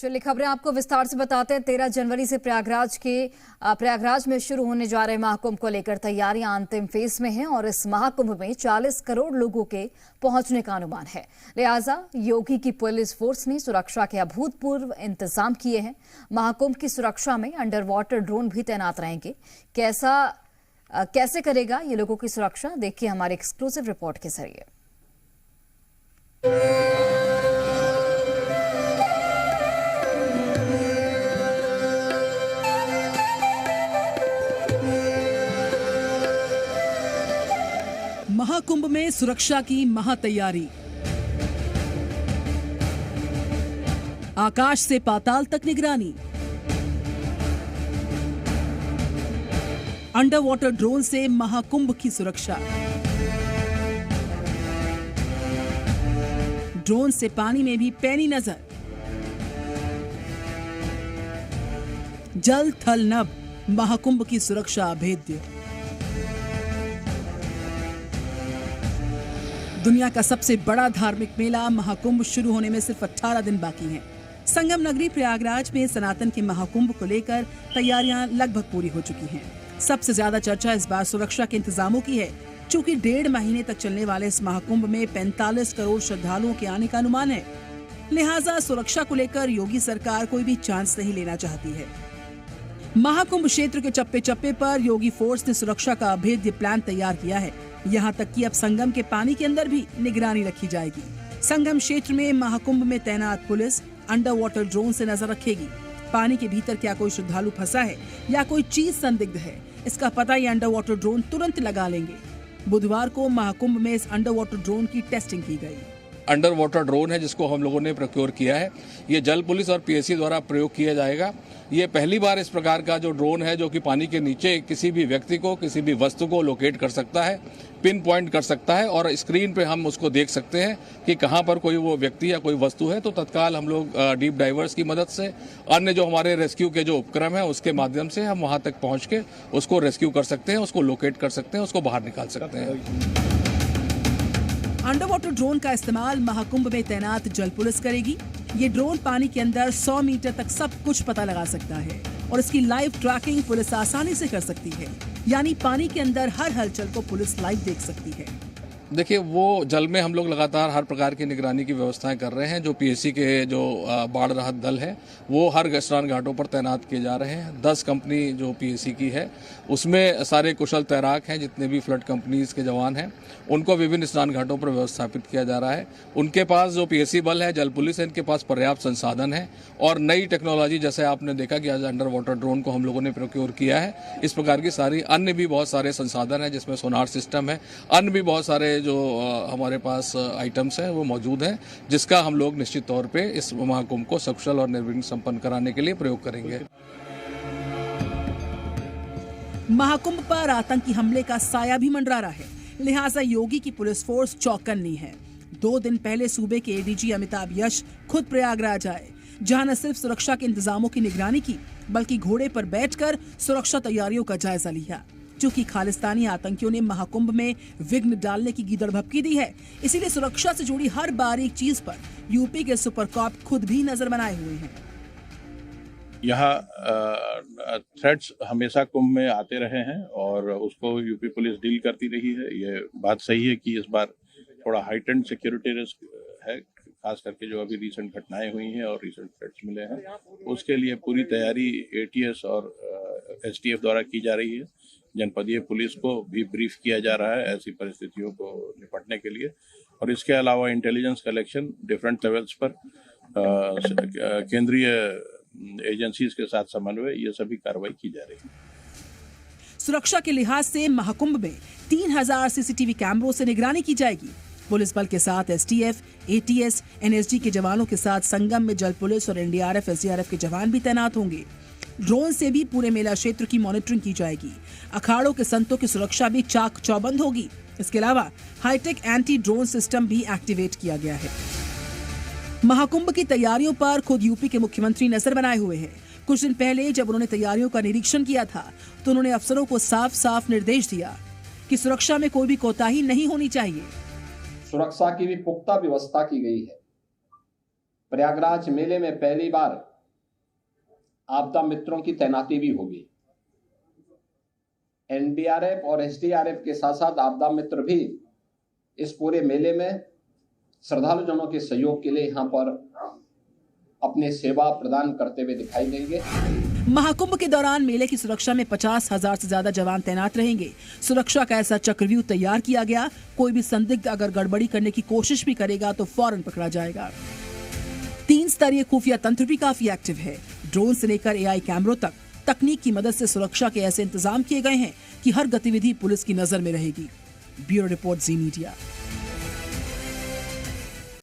चलिए खबरें आपको विस्तार से बताते हैं। 13 जनवरी से प्रयागराज में शुरू होने जा रहे महाकुंभ को लेकर तैयारियां अंतिम फेज में हैं और इस महाकुंभ में 40 करोड़ लोगों के पहुंचने का अनुमान है। लिहाजा योगी की पुलिस फोर्स ने सुरक्षा के अभूतपूर्व इंतजाम किए हैं। महाकुंभ की सुरक्षा में अंडर वाटर ड्रोन भी तैनात रहेंगे। कैसे करेगा ये लोगों की सुरक्षा, देखिए हमारे एक्सक्लूसिव रिपोर्ट के जरिए। महाकुंभ में सुरक्षा की महातैयारी। आकाश से पाताल तक निगरानी। अंडर वाटर ड्रोन से महाकुंभ की सुरक्षा। ड्रोन से पानी में भी पैनी नजर। जल थल नभ, महाकुंभ की सुरक्षा अभेद्य। दुनिया का सबसे बड़ा धार्मिक मेला महाकुंभ शुरू होने में सिर्फ 18 दिन बाकी हैं। संगम नगरी प्रयागराज में सनातन के महाकुंभ को लेकर तैयारियां लगभग पूरी हो चुकी हैं। सबसे ज्यादा चर्चा इस बार सुरक्षा के इंतजामों की है, क्योंकि 1.5 महीने तक चलने वाले इस महाकुंभ में 45 करोड़ श्रद्धालुओं के आने का अनुमान है। लिहाजा सुरक्षा को लेकर योगी सरकार कोई भी चांस नहीं लेना चाहती है। महाकुंभ क्षेत्र के चप्पे चप्पे पर योगी फोर्स ने सुरक्षा का अभेद्य प्लान तैयार किया है। यहाँ तक कि अब संगम के पानी के अंदर भी निगरानी रखी जाएगी। संगम क्षेत्र में महाकुंभ में तैनात पुलिस अंडर वाटर ड्रोन से नजर रखेगी। पानी के भीतर क्या कोई श्रद्धालु फंसा है या कोई चीज संदिग्ध है, इसका पता ये अंडर वाटर ड्रोन तुरंत लगा लेंगे। बुधवार को महाकुंभ में इस अंडर वाटर ड्रोन की टेस्टिंग की गई। अंडर वाटर ड्रोन है जिसको हम लोगों ने प्रोक्योर किया है। ये जल पुलिस और पीएससी द्वारा प्रयोग किया जाएगा। ये पहली बार इस प्रकार का जो ड्रोन है जो कि पानी के नीचे किसी भी व्यक्ति को, किसी भी वस्तु को लोकेट कर सकता है, पिन पॉइंट कर सकता है और स्क्रीन पे हम उसको देख सकते हैं कि कहाँ पर कोई वो व्यक्ति या कोई वस्तु है। तो तत्काल हम लोग डीप डाइवर्स की मदद से, अन्य जो हमारे रेस्क्यू के जो उपक्रम है उसके माध्यम से हम वहाँ तक पहुँच के उसको रेस्क्यू कर सकते हैं, उसको लोकेट कर सकते हैं, उसको बाहर निकाल सकते हैं। अंडर वाटर ड्रोन का इस्तेमाल महाकुंभ में तैनात जल पुलिस करेगी। ये ड्रोन पानी के अंदर 100 मीटर तक सब कुछ पता लगा सकता है और इसकी लाइव ट्रैकिंग पुलिस आसानी से कर सकती है। यानी पानी के अंदर हर हलचल को पुलिस लाइव देख सकती है। देखिए, वो जल में हम लोग लगातार हर प्रकार की निगरानी की व्यवस्थाएं कर रहे हैं। जो पीएससी के जो बाढ़ राहत दल है वो हर स्नान घाटों पर तैनात किए जा रहे हैं। 10 कंपनी जो पीएससी की है उसमें सारे कुशल तैराक हैं, जितने भी फ्लड कंपनीज के जवान हैं उनको विभिन्न स्नान घाटों पर व्यवस्थापित किया जा रहा है। उनके पास जो पीएससी बल है, जल पुलिस है, इनके पास पर्याप्त संसाधन है और नई टेक्नोलॉजी, जैसे आपने देखा कि आज अंडर वाटर ड्रोन को हम लोगों ने प्रोक्योर किया है, इस प्रकार की सारी अन्य भी बहुत सारे संसाधन है, जिसमें सोनार सिस्टम है, अन्य भी बहुत सारे जो हमारे पास आइटम्स हैं वो मौजूद हैं, जिसका हम लोग निश्चित तौर पे इस महाकुंभ को सकुशल और निर्विघ्न संपन्न कराने के लिए प्रयोग करेंगे। महाकुंभ पर आतंकी हमले का साया भी मंडरा रहा है। लिहाजा योगी की पुलिस फोर्स चौकन्नी है। 2 दिन पहले सूबे के एडीजी अमिताभ यश खुद प्रयागराज आए, जहां न सिर्फ सुरक्षा के इंतजामों की निगरानी की, बल्कि घोड़े पर बैठकर सुरक्षा तैयारियों का जायजा लिया। चूंकि खालिस्तानी आतंकियों ने महाकुंभ में विघ्न डालने की गीदड़ भभकी दी है, इसीलिए सुरक्षा से जुड़ी हर बारीक चीज पर यूपी के सुपर कॉप खुद भी नजर बनाए हुए हैं। यहाँ थ्रेट्स हमेशा कुंभ में आते रहे हैं और उसको यूपी पुलिस डील करती रही है। ये बात सही है कि इस बार थोड़ा हाइटेंड सिक्योरिटी रिस्क है, खास करके जो अभी रिसेंट घटनाएं हुई हैं और रिसेंट थ्रेट्स मिले हैं, उसके लिए पूरी तैयारी एटीएस और एसटीएफ द्वारा की जा रही है। जनपदीय पुलिस को भी ब्रीफ किया जा रहा है ऐसी परिस्थितियों को निपटने के लिए, और इसके अलावा इंटेलिजेंस कलेक्शन डिफरेंट लेवल्स पर केंद्रीय एजेंसीज के साथ समन्वय, ये सभी कार्रवाई की जा रही है। सुरक्षा के लिहाज से महाकुंभ में 3000 सीसीटीवी कैमरों से निगरानी की जाएगी। पुलिस बल के साथ एसटीएफ, एटीएस, एनएसजी के जवानों के साथ संगम में जल पुलिस और एनडीआरएफ, एसडीआरएफ के जवान भी तैनात होंगे। ड्रोन से भी पूरे मेला क्षेत्र की मॉनिटरिंग की जाएगी। अखाड़ों के संतों की सुरक्षा भी चाक चौबंद होगी। इसके अलावा हाईटेक एंटी ड्रोन सिस्टम भी एक्टिवेट किया गया है। महाकुंभ की तैयारियों पर खुद यूपी के मुख्यमंत्री नजर बनाए हुए हैं। कुछ दिन पहले जब उन्होंने तैयारियों का निरीक्षण किया था तो उन्होंने अफसरों को साफ साफ निर्देश दिया कि सुरक्षा में कोई भी कोताही नहीं होनी चाहिए। सुरक्षा की भी पुख्ता व्यवस्था की गई है। प्रयागराज मेले में पहली बार आपदा मित्रों की तैनाती भी होगी। एनडीआरएफ और एसडीआरएफ के साथ साथ आपदा मित्र भी इस पूरे मेले में श्रद्धालुजनों के सहयोग के लिए यहाँ पर अपनी सेवा प्रदान करते हुए दिखाई देंगे। महाकुंभ के दौरान मेले की सुरक्षा में 50,000 से ज्यादा जवान तैनात रहेंगे। सुरक्षा का ऐसा चक्रव्यूह तैयार किया गया, कोई भी संदिग्ध अगर गड़बड़ी करने की कोशिश भी करेगा तो फौरन पकड़ा जाएगा। 3 स्तरीय खुफिया तंत्र भी काफी एक्टिव है। ड्रोन से लेकर एआई कैमरों तक तकनीक की मदद से सुरक्षा के ऐसे इंतजाम किए गए हैं कि हर गतिविधि पुलिस की नजर में रहेगी। ब्यूरो रिपोर्ट, जी मीडिया।